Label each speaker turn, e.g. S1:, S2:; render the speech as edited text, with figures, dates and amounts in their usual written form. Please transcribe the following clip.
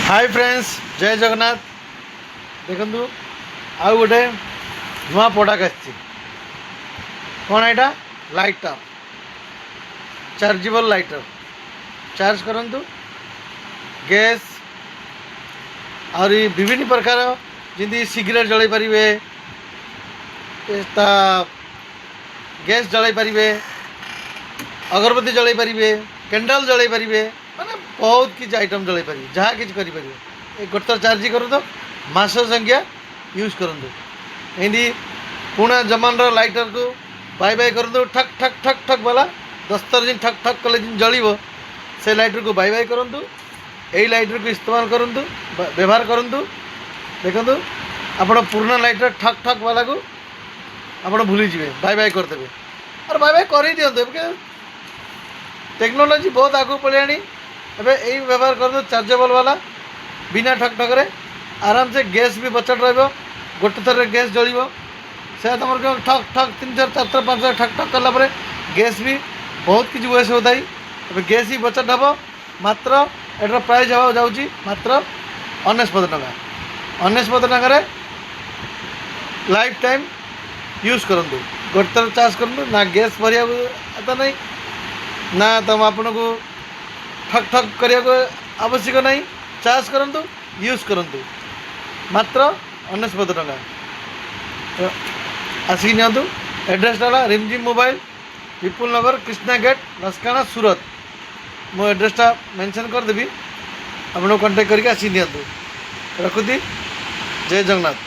S1: Hi friends जय जगन्नाथ देखु आउ गोटे नुआ प्रोडक्ट कौन यहाँ लाइटर चार्जेबल लाइटर चार्ज करंतु गैस और विभिन्न प्रकार जमी सिगरेट जलाई पारे गैस जलाई पारे अगरबत्ती जलाई पारे कैंडल जलाई पारे माने बहुत किसी आइटम जलाई पारे जहाँ कि गोटे थर चार्ज कर तो मस संख्या यूज करूँ एमती पुणा जमान लाइटर को बाय बाय करूँ ठक ठक ठक ठक वाला 10 दिन ठक ठक कले जल से लाइटर को बाय बाय करूँ यही लाइटर को इस्तेमाल करूँ व्यवहार करूँ देखो आपण पुराना लाइटर ठक ठक वाला को आप भूली जाए बाय बाय करदे और बाय बाय कर दिखाँ टेक्नोलोजी बहुत आगू पड़ाणी यही व्यवहार कर चार्जेबल वाला बिना ठक ठक आराम से गैस भी बचत रोटे थर गैस जल से तुम ठक ठक 3 थर 4 थर 5 थर ठक ठक कला गैस भी बहुत किसी वेस्ट होता है गैस ही बचत हम मात्र एटर प्राइस हवा जाऊँगी मात्र 99 टका 99 टकर लाइफ टाइम यूज करूँ गोटे थर चार्ज करूँ ना गैस भरिया नहीं ना तुम आपन को ठक ठक करने को आवश्यक नहीं चार्ज करूँ यूज करूँ मात्र 99 टका आसिक नियंतु एड्रेस डाला रिमझिम मोबाइल विपुल नगर कृष्णा गेट नस्काना सूरत मो एड्रेसटा मेंशन करदेवी आपको कांटेक्ट करके आसिक नियंतु रखुदी जय जगन्नाथ।